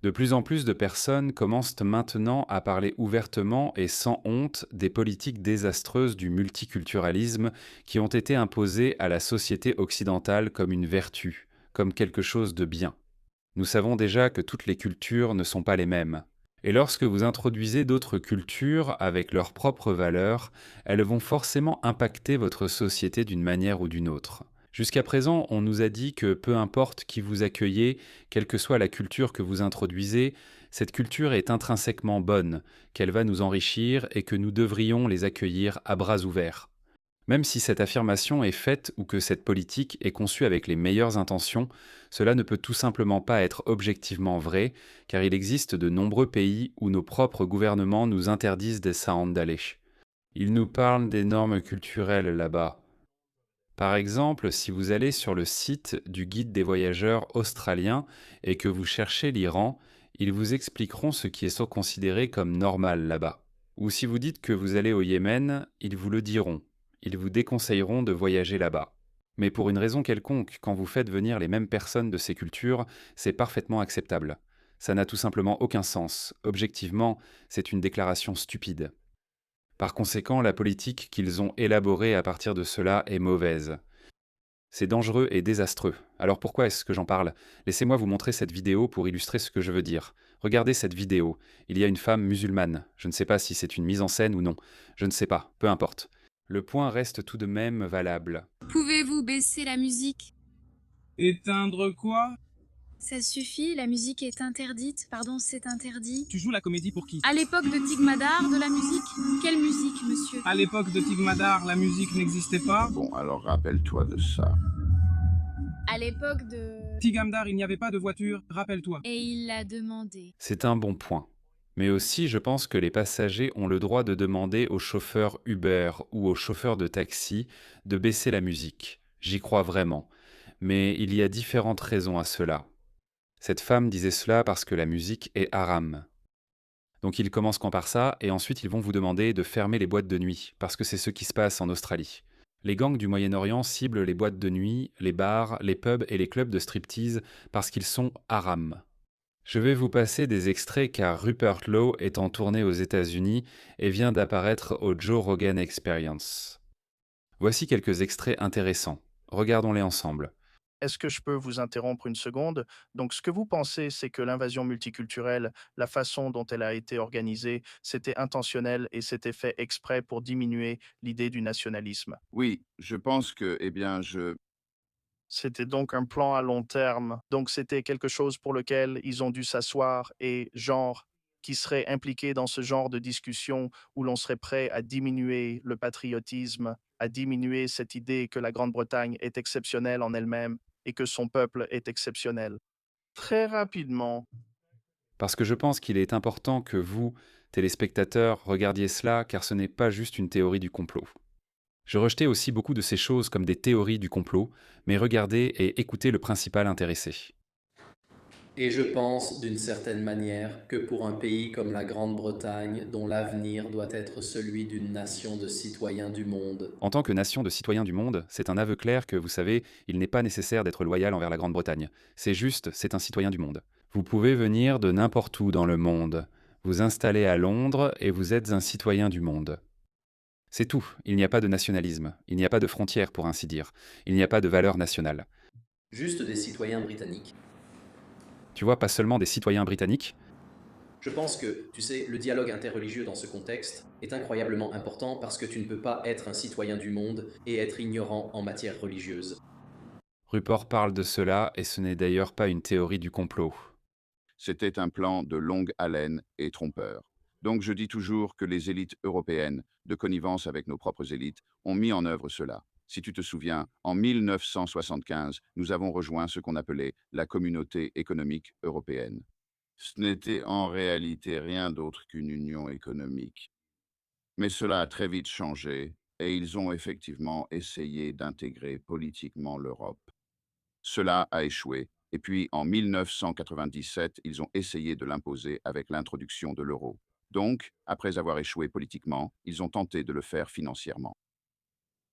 De plus en plus de personnes commencent maintenant à parler ouvertement et sans honte des politiques désastreuses du multiculturalisme qui ont été imposées à la société occidentale comme une vertu, comme quelque chose de bien. Nous savons déjà que toutes les cultures ne sont pas les mêmes. Et lorsque vous introduisez d'autres cultures avec leurs propres valeurs, elles vont forcément impacter votre société d'une manière ou d'une autre. Jusqu'à présent, on nous a dit que peu importe qui vous accueillez, quelle que soit la culture que vous introduisez, cette culture est intrinsèquement bonne, qu'elle va nous enrichir et que nous devrions les accueillir à bras ouverts. Même si cette affirmation est faite ou que cette politique est conçue avec les meilleures intentions, cela ne peut tout simplement pas être objectivement vrai, car il existe de nombreux pays où nos propres gouvernements nous interdisent des d'aller. Ils nous parlent des normes culturelles là-bas. Par exemple, si vous allez sur le site du guide des voyageurs australien et que vous cherchez l'Iran, ils vous expliqueront ce qui est considéré comme normal là-bas. Ou si vous dites que vous allez au Yémen, ils vous le diront. Ils vous déconseilleront de voyager là-bas. Mais pour une raison quelconque, quand vous faites venir les mêmes personnes de ces cultures, c'est parfaitement acceptable. Ça n'a tout simplement aucun sens. Objectivement, c'est une déclaration stupide. Par conséquent, la politique qu'ils ont élaborée à partir de cela est mauvaise. C'est dangereux et désastreux. Alors pourquoi est-ce que j'en parle? Laissez-moi vous montrer cette vidéo pour illustrer ce que je veux dire. Regardez cette vidéo. Il y a une femme musulmane. Je ne sais pas si c'est une mise en scène ou non. Je ne sais pas, peu importe. Le point reste tout de même valable. Pouvez-vous baisser la musique? Éteindre quoi? Ça suffit, la musique est interdite. Pardon, c'est interdit. Tu joues la comédie pour qui? À l'époque de Tigmadar, de la musique? Quelle musique, monsieur? À l'époque de Tigmadar, la musique n'existait pas. Bon, alors rappelle-toi de ça. À l'époque de... Tigamdar, il n'y avait pas de voiture, rappelle-toi. Et il l'a demandé. C'est un bon point. Mais aussi, je pense que les passagers ont le droit de demander aux chauffeurs Uber ou aux chauffeurs de taxi de baisser la musique. J'y crois vraiment. Mais il y a différentes raisons à cela. Cette femme disait cela parce que la musique est haram. Donc ils commencent quand par ça, et ensuite ils vont vous demander de fermer les boîtes de nuit, parce que c'est ce qui se passe en Australie. Les gangs du Moyen-Orient ciblent les boîtes de nuit, les bars, les pubs et les clubs de striptease parce qu'ils sont haram. Je vais vous passer des extraits car Rupert Lowe est en tournée aux États-Unis et vient d'apparaître au Joe Rogan Experience. Voici quelques extraits intéressants. Regardons-les ensemble. Est-ce que je peux vous interrompre une seconde? Donc, ce que vous pensez, c'est que l'invasion multiculturelle, la façon dont elle a été organisée, c'était intentionnel et c'était fait exprès pour diminuer l'idée du nationalisme. Oui, je pense que, eh bien, je... C'était donc un plan à long terme. Donc, c'était quelque chose pour lequel ils ont dû s'asseoir et, genre, qui serait impliqué dans ce genre de discussion où l'on serait prêt à diminuer le patriotisme, à diminuer cette idée que la Grande-Bretagne est exceptionnelle en elle-même et que son peuple est exceptionnel. Très rapidement, Parce que je pense qu'il est important que vous, téléspectateurs, regardiez cela car ce n'est pas juste une théorie du complot. Je rejetais aussi beaucoup de ces choses comme des théories du complot, mais regardez et écoutez le principal intéressé. Et je pense, d'une certaine manière, que pour un pays comme la Grande-Bretagne, dont l'avenir doit être celui d'une nation de citoyens du monde, En tant que nation de citoyens du monde, c'est un aveu clair que, vous savez, il n'est pas nécessaire d'être loyal envers la Grande-Bretagne. C'est juste, c'est un citoyen du monde. Vous pouvez venir de n'importe où dans le monde, vous installer à Londres et vous êtes un citoyen du monde. C'est tout, il n'y a pas de nationalisme, il n'y a pas de frontières pour ainsi dire, il n'y a pas de valeur nationale. juste des citoyens britanniques. Tu vois, pas seulement des citoyens britanniques. Je pense que, tu sais, le dialogue interreligieux dans ce contexte est incroyablement important parce que tu ne peux pas être un citoyen du monde et être ignorant en matière religieuse. Rupert parle de cela et ce n'est d'ailleurs pas une théorie du complot. C'était un plan de longue haleine et trompeur. Donc je dis toujours que les élites européennes, de connivence avec nos propres élites, ont mis en œuvre cela. Si tu te souviens, en 1975, nous avons rejoint ce qu'on appelait la Communauté économique européenne. Ce n'était en réalité rien d'autre qu'une union économique. Mais cela a très vite changé et ils ont effectivement essayé d'intégrer politiquement l'Europe. Cela a échoué et puis en 1997, ils ont essayé de l'imposer avec l'introduction de l'euro. Donc, après avoir échoué politiquement, ils ont tenté de le faire financièrement.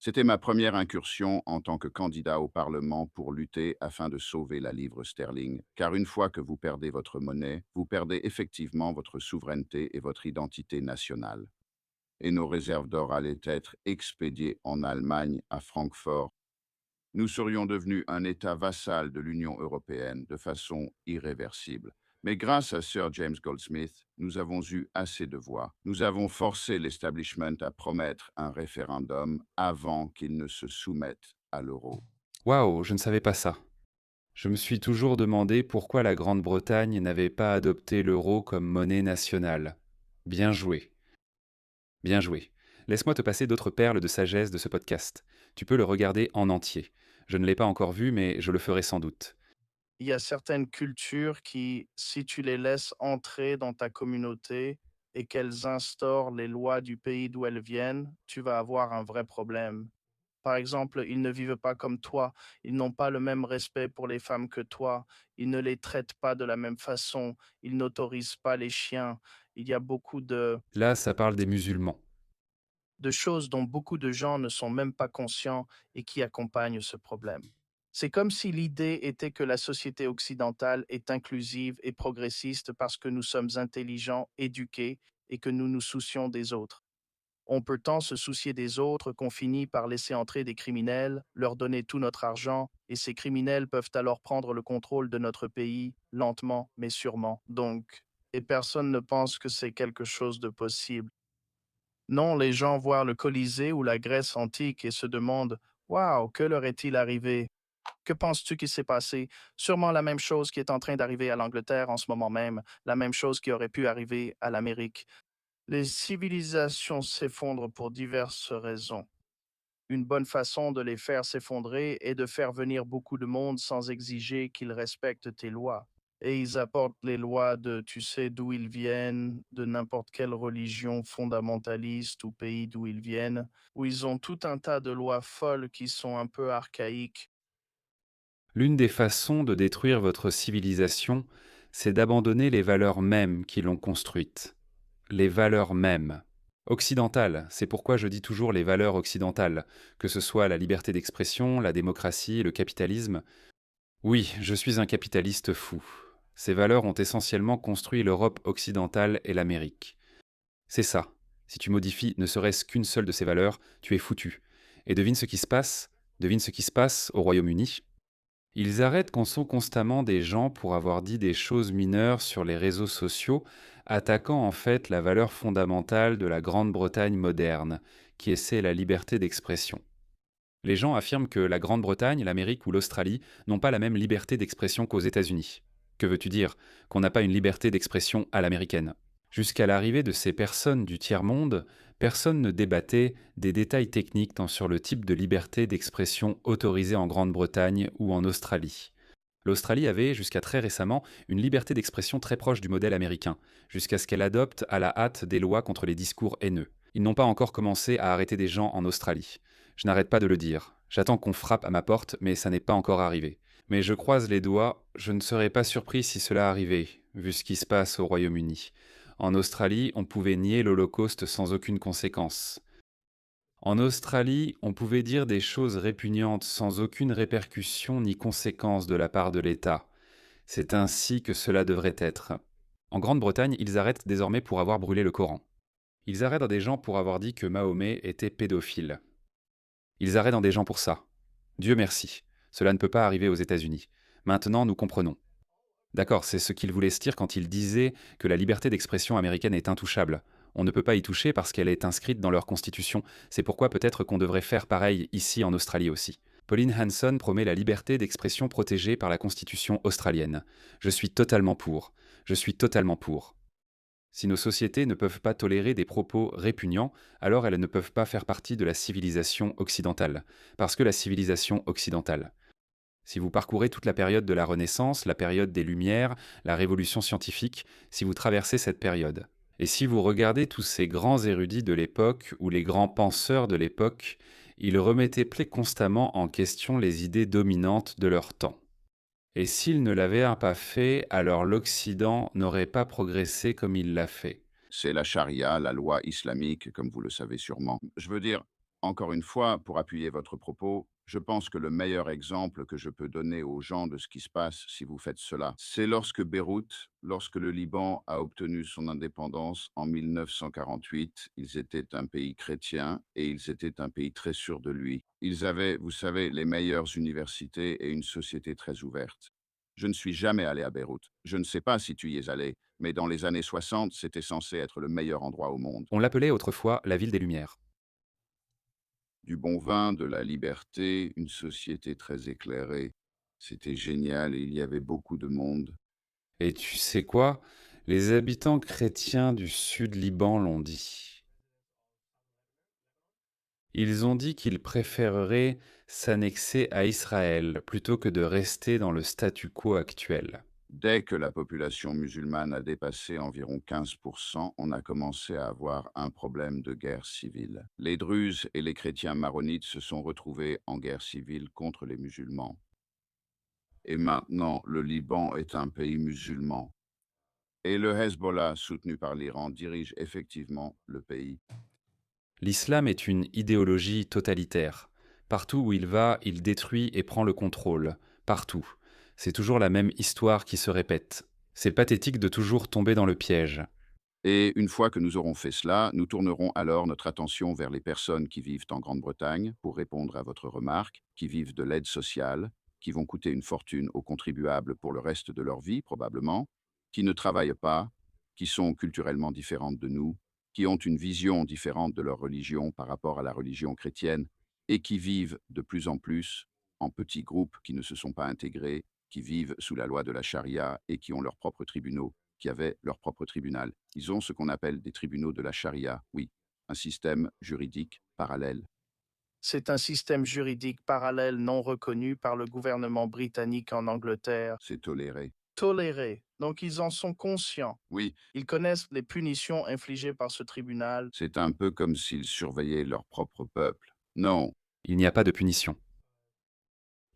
C'était ma première incursion en tant que candidat au Parlement pour lutter afin de sauver la livre sterling, car une fois que vous perdez votre monnaie, vous perdez effectivement votre souveraineté et votre identité nationale. Et nos réserves d'or allaient être expédiées en Allemagne, à Francfort. Nous serions devenus un État vassal de l'Union européenne de façon irréversible. Mais grâce à Sir James Goldsmith, nous avons eu assez de voix. Nous avons forcé l'establishment à promettre un référendum avant qu'il ne se soumette à l'euro. Waouh, je ne savais pas ça. Je me suis toujours demandé pourquoi la Grande-Bretagne n'avait pas adopté l'euro comme monnaie nationale. Bien joué, bien joué. Laisse-moi te passer d'autres perles de sagesse de ce podcast. Tu peux le regarder en entier. Je ne l'ai pas encore vu, mais je le ferai sans doute. Il y a certaines cultures qui, si tu les laisses entrer dans ta communauté et qu'elles instaurent les lois du pays d'où elles viennent, tu vas avoir un vrai problème. Par exemple, ils ne vivent pas comme toi, ils n'ont pas le même respect pour les femmes que toi, ils ne les traitent pas de la même façon, ils n'autorisent pas les chiens. Il y a beaucoup Là, ça parle des musulmans. de choses dont beaucoup de gens ne sont même pas conscients et qui accompagnent ce problème. C'est comme si l'idée était que la société occidentale est inclusive et progressiste parce que nous sommes intelligents, éduqués et que nous nous soucions des autres. On peut tant se soucier des autres qu'on finit par laisser entrer des criminels, leur donner tout notre argent, et ces criminels peuvent alors prendre le contrôle de notre pays, lentement mais sûrement. Donc, et personne ne pense que c'est quelque chose de possible. Non, les gens voient le Colisée ou la Grèce antique et se demandent: Waouh, que leur est-il arrivé? Que penses-tu qui s'est passé? Sûrement la même chose qui est en train d'arriver à l'Angleterre en ce moment même, la même chose qui aurait pu arriver à l'Amérique. Les civilisations s'effondrent pour diverses raisons. Une bonne façon de les faire s'effondrer est de faire venir beaucoup de monde sans exiger qu'ils respectent tes lois. Et ils apportent les lois de tu sais d'où ils viennent, de n'importe quelle religion fondamentaliste ou pays d'où ils viennent, où ils ont tout un tas de lois folles qui sont un peu archaïques. L'une des façons de détruire votre civilisation, c'est d'abandonner les valeurs mêmes qui l'ont construite. Les valeurs mêmes. Occidentales, c'est pourquoi je dis toujours les valeurs occidentales, que ce soit la liberté d'expression, la démocratie, le capitalisme. Oui, je suis un capitaliste fou. Ces valeurs ont essentiellement construit l'Europe occidentale et l'Amérique. C'est ça. Si tu modifies ne serait-ce qu'une seule de ces valeurs, tu es foutu. Et devine ce qui se passe au Royaume-Uni. Ils arrêtent qu'on sont constamment des gens pour avoir dit des choses mineures sur les réseaux sociaux, attaquant en fait la valeur fondamentale de la Grande-Bretagne moderne, qui essaie la liberté d'expression. Les gens affirment que la Grande-Bretagne, l'Amérique ou l'Australie n'ont pas la même liberté d'expression qu'aux États-Unis. Que veux-tu dire? Qu'on n'a pas une liberté d'expression à l'américaine. Jusqu'à l'arrivée de ces personnes du tiers-monde, personne ne débattait des détails techniques tant sur le type de liberté d'expression autorisée en Grande-Bretagne ou en Australie. L'Australie avait, jusqu'à très récemment, une liberté d'expression très proche du modèle américain, jusqu'à ce qu'elle adopte à la hâte des lois contre les discours haineux. Ils n'ont pas encore commencé à arrêter des gens en Australie. Je n'arrête pas de le dire. J'attends qu'on frappe à ma porte, mais ça n'est pas encore arrivé. Mais je croise les doigts, je ne serais pas surpris si cela arrivait, vu ce qui se passe au Royaume-Uni. En Australie, on pouvait nier l'Holocauste sans aucune conséquence. En Australie, on pouvait dire des choses répugnantes sans aucune répercussion ni conséquence de la part de l'État. C'est ainsi que cela devrait être. En Grande-Bretagne, ils arrêtent désormais pour avoir brûlé le Coran. Ils arrêtent des gens pour avoir dit que Mahomet était pédophile. Ils arrêtent des gens pour ça. Dieu merci. Cela ne peut pas arriver aux États-Unis. Maintenant, nous comprenons. D'accord, c'est ce qu'ils voulaient se dire quand ils disaient que la liberté d'expression américaine est intouchable. On ne peut pas y toucher parce qu'elle est inscrite dans leur constitution. C'est pourquoi peut-être qu'on devrait faire pareil ici en Australie aussi. Pauline Hanson promet la liberté d'expression protégée par la constitution australienne. Je suis totalement pour. Je suis totalement pour. Si nos sociétés ne peuvent pas tolérer des propos répugnants, alors elles ne peuvent pas faire partie de la civilisation occidentale. Parce que la civilisation occidentale. Si vous parcourez toute la période de la Renaissance, la période des Lumières, la Révolution scientifique, si vous traversez cette période, et si vous regardez tous ces grands érudits de l'époque ou les grands penseurs de l'époque, ils remettaient constamment en question les idées dominantes de leur temps. Et s'ils ne l'avaient pas fait, alors l'Occident n'aurait pas progressé comme il l'a fait. C'est la charia, la loi islamique, comme vous le savez sûrement. Je veux dire, Encore une fois, pour appuyer votre propos, je pense que le meilleur exemple que je peux donner aux gens de ce qui se passe si vous faites cela, c'est lorsque le Liban a obtenu son indépendance en 1948, ils étaient un pays chrétien et ils étaient un pays très sûr de lui. Ils avaient, vous savez, les meilleures universités et une société très ouverte. Je ne suis jamais allé à Beyrouth. Je ne sais pas si tu y es allé, mais dans les années 60, c'était censé être le meilleur endroit au monde. On l'appelait autrefois la ville des Lumières. Du bon vin, de la liberté, une société très éclairée. C'était génial et il y avait beaucoup de monde. Et tu sais quoi? Les habitants chrétiens du sud Liban l'ont dit. Ils ont dit qu'ils préféreraient s'annexer à Israël plutôt que de rester dans le statu quo actuel. Dès que la population musulmane a dépassé environ 15%, on a commencé à avoir un problème de guerre civile. Les Druzes et les chrétiens maronites se sont retrouvés en guerre civile contre les musulmans. Et maintenant, le Liban est un pays musulman. Et le Hezbollah, soutenu par l'Iran, dirige effectivement le pays. L'islam est une idéologie totalitaire. Partout où il va, il détruit et prend le contrôle. Partout. C'est toujours la même histoire qui se répète. C'est pathétique de toujours tomber dans le piège. Et une fois que nous aurons fait cela, nous tournerons alors notre attention vers les personnes qui vivent en Grande-Bretagne, pour répondre à votre remarque, qui vivent de l'aide sociale, qui vont coûter une fortune aux contribuables pour le reste de leur vie, probablement, qui ne travaillent pas, qui sont culturellement différentes de nous, qui ont une vision différente de leur religion par rapport à la religion chrétienne, et qui vivent de plus en plus en petits groupes qui ne se sont pas intégrés, qui vivent sous la loi de la charia et qui ont leurs propres tribunaux, qui avaient leur propre tribunal. Ils ont ce qu'on appelle des tribunaux de la charia, oui, un système juridique parallèle. C'est un système juridique parallèle non reconnu par le gouvernement britannique en Angleterre, C'est toléré. toléré. Donc ils en sont conscients. Oui, Ils connaissent les punitions infligées par ce tribunal. c'est un peu comme s'ils surveillaient leur propre peuple. Non, Il n'y a pas de punition.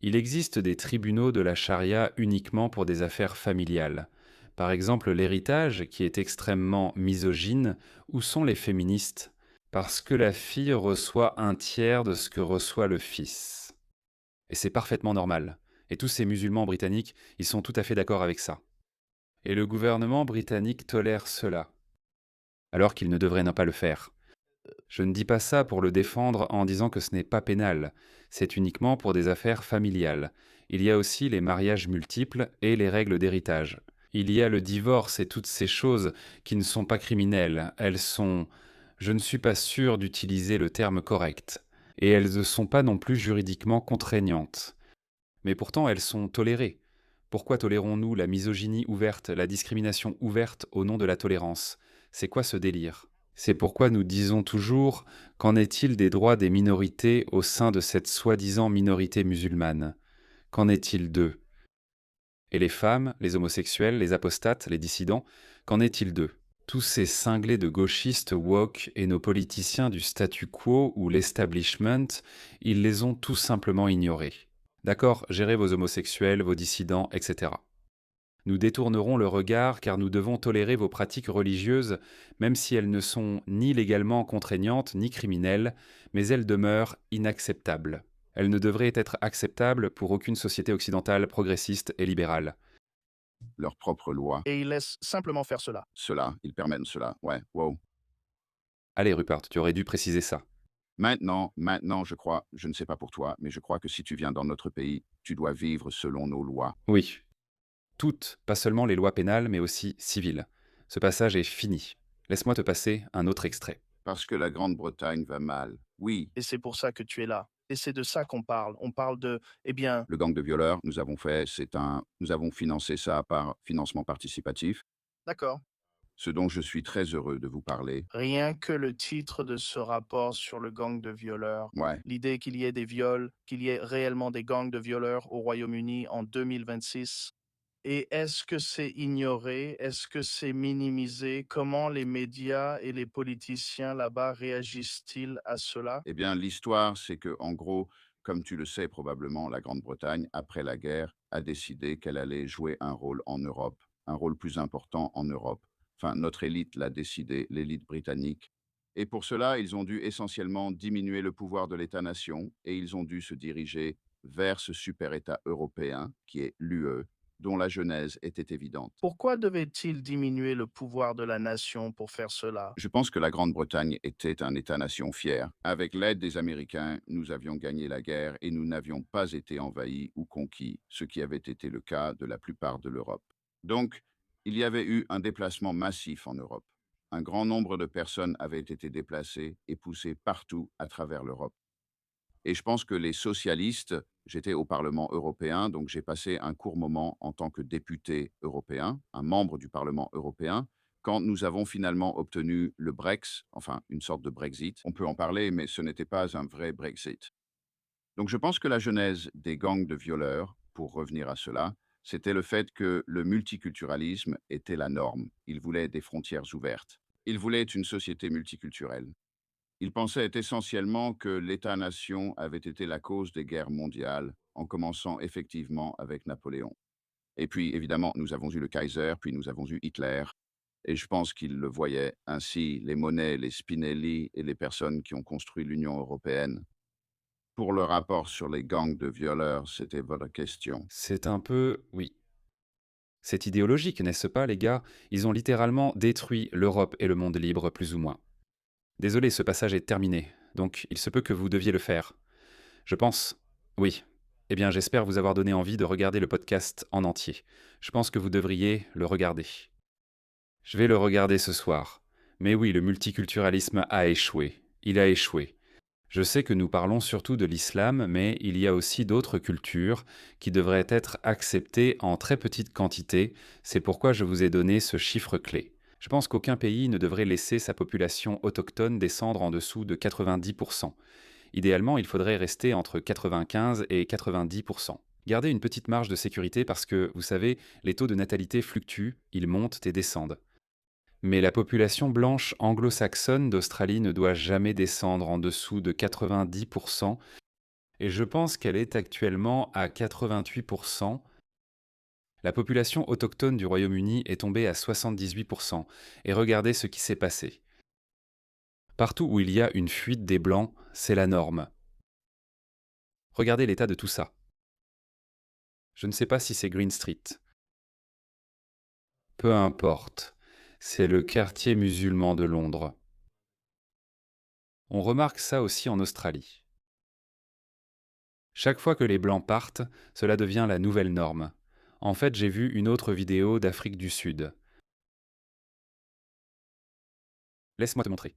Il existe des tribunaux de la charia uniquement pour des affaires familiales. Par exemple, l'héritage, qui est extrêmement misogyne, où sont les féministes? Parce que la fille reçoit un tiers de ce que reçoit le fils. Et c'est parfaitement normal. Et tous ces musulmans britanniques, ils sont tout à fait d'accord avec ça. Et le gouvernement britannique tolère cela, alors qu'il ne devrait pas le faire. Je ne dis pas ça pour le défendre en disant que ce n'est pas pénal, c'est uniquement pour des affaires familiales. Il y a aussi les mariages multiples et les règles d'héritage. Il y a le divorce et toutes ces choses qui ne sont pas criminelles, elles sont... Je ne suis pas sûr d'utiliser le terme correct. Et elles ne sont pas non plus juridiquement contraignantes. Mais pourtant elles sont tolérées. Pourquoi tolérons-nous la misogynie ouverte, la discrimination ouverte au nom de la tolérance? C'est quoi ce délire? C'est pourquoi nous disons toujours qu'en est-il des droits des minorités au sein de cette soi-disant minorité musulmane? Qu'en est-il d'eux? Et les femmes, les homosexuels, les apostates, les dissidents, qu'en est-il d'eux? Tous ces cinglés de gauchistes woke et nos politiciens du statu quo ou l'establishment, ils les ont tout simplement ignorés. D'accord, gérez vos homosexuels, vos dissidents, etc. Nous détournerons le regard car nous devons tolérer vos pratiques religieuses, même si elles ne sont ni légalement contraignantes ni criminelles, mais elles demeurent inacceptables. Elles ne devraient être acceptables pour aucune société occidentale progressiste et libérale. leur propre loi. Et ils laissent simplement faire cela. Cela, ils permettent cela. Ouais, wow. Allez Rupert, tu aurais dû préciser ça. Maintenant, je crois, je ne sais pas pour toi, mais je crois que si tu viens dans notre pays, tu dois vivre selon nos lois. Oui. Toutes, pas seulement les lois pénales, mais aussi civiles. Ce passage est fini. Laisse-moi te passer un autre extrait. Parce que la Grande-Bretagne va mal. Oui, Et c'est pour ça que tu es là. Et c'est de ça qu'on parle. On parle de, eh bien, le gang de violeurs, nous avons financé ça par financement participatif, d'accord. ce dont je suis très heureux de vous parler. Rien que le titre de ce rapport sur le gang de violeurs, Ouais, l'idée qu'il y ait des viols, qu'il y ait réellement des gangs de violeurs au Royaume-Uni en 2026. Et est-ce que c'est ignoré? Est-ce que c'est minimisé? Comment les médias et les politiciens là-bas réagissent-ils à cela? eh bien, l'histoire, c'est que, en gros, comme tu le sais probablement, la Grande-Bretagne, après la guerre, a décidé qu'elle allait jouer un rôle en Europe, un rôle plus important en Europe. Enfin, notre élite l'a décidé, l'élite britannique. Et pour cela, ils ont dû essentiellement diminuer le pouvoir de l'État-nation et ils ont dû se diriger vers ce super-État européen qui est l'UE, dont la genèse était évidente. Pourquoi devait-il diminuer le pouvoir de la nation pour faire cela? Je pense que la Grande-Bretagne était un État-nation fier. Avec l'aide des Américains, nous avions gagné la guerre et nous n'avions pas été envahis ou conquis, ce qui avait été le cas de la plupart de l'Europe. Donc, il y avait eu un déplacement massif en Europe. Un grand nombre de personnes avaient été déplacées et poussées partout à travers l'Europe. Et je pense que les socialistes, j'étais au Parlement européen, donc j'ai passé un court moment en tant que député européen, un membre du Parlement européen, quand nous avons finalement obtenu le Brex, enfin une sorte de Brexit. On peut en parler, mais ce n'était pas un vrai Brexit. Donc je pense que la genèse des gangs de violeurs, pour revenir à cela, c'était le fait que le multiculturalisme était la norme. Ils voulaient des frontières ouvertes. Ils voulaient une société multiculturelle. Ils pensaient essentiellement que l'État-nation avait été la cause des guerres mondiales, en commençant effectivement avec Napoléon. Et puis, évidemment, nous avons eu le Kaiser, puis nous avons eu Hitler, et je pense qu'ils le voyaient ainsi, les Monnet, les Spinelli et les personnes qui ont construit l'Union européenne. Pour le rapport sur les gangs de violeurs, c'était votre question. C'est un peu... Oui. C'est idéologique, n'est-ce pas, les gars? Ils ont littéralement détruit l'Europe et le monde libre, plus ou moins. Désolé, ce passage est terminé, donc il se peut que vous deviez le faire. Je pense... Oui. Eh bien, j'espère vous avoir donné envie de regarder le podcast en entier. Je pense que vous devriez le regarder. Je vais le regarder ce soir. Mais oui, le multiculturalisme a échoué. Il a échoué. Je sais que nous parlons surtout de l'islam, mais il y a aussi d'autres cultures qui devraient être acceptées en très petite quantité. C'est pourquoi je vous ai donné ce chiffre clé. Je pense qu'aucun pays ne devrait laisser sa population autochtone descendre en dessous de 90%. Idéalement, il faudrait rester entre 95 et 90%. Gardez une petite marge de sécurité parce que, vous savez, les taux de natalité fluctuent, ils montent et descendent. Mais la population blanche anglo-saxonne d'Australie ne doit jamais descendre en dessous de 90%, et je pense qu'elle est actuellement à 88%. La population autochtone du Royaume-Uni est tombée à 78%, et regardez ce qui s'est passé. Partout où il y a une fuite des Blancs, c'est la norme. Regardez l'état de tout ça. Je ne sais pas si c'est Green Street. Peu importe. C'est le quartier musulman de Londres. On remarque ça aussi en Australie. Chaque fois que les Blancs partent, cela devient la nouvelle norme. En fait, j'ai vu une autre vidéo d'Afrique du Sud. Laisse-moi te montrer.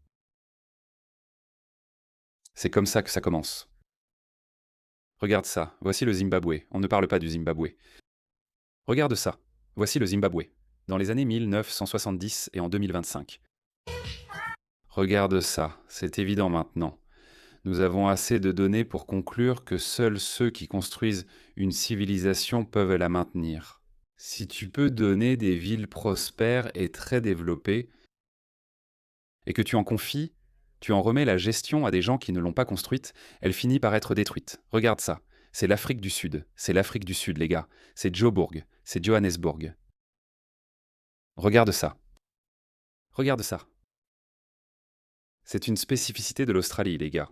C'est comme ça que ça commence. Regarde ça, voici le Zimbabwe. On ne parle pas du Zimbabwe. Regarde ça, voici le Zimbabwe, dans les années 1970 et en 2025. Regarde ça, c'est évident maintenant. Nous avons assez de données pour conclure que seuls ceux qui construisent une civilisation peuvent la maintenir. Si tu peux donner des villes prospères et très développées, et que tu en confies, tu en remets la gestion à des gens qui ne l'ont pas construite, elle finit par être détruite. Regarde ça, c'est l'Afrique du Sud. C'est l'Afrique du Sud, les gars. C'est Joburg, c'est Johannesburg. Regarde ça. Regarde ça. C'est une spécificité de l'Australie, les gars.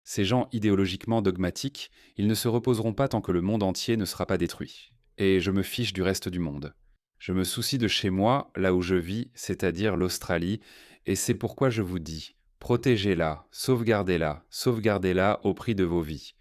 Ces gens idéologiquement dogmatiques, ils ne se reposeront pas tant que le monde entier ne sera pas détruit. Et je me fiche du reste du monde. Je me soucie de chez moi, là où je vis, c'est-à-dire l'Australie, et c'est pourquoi je vous dis, protégez-la, sauvegardez-la au prix de vos vies.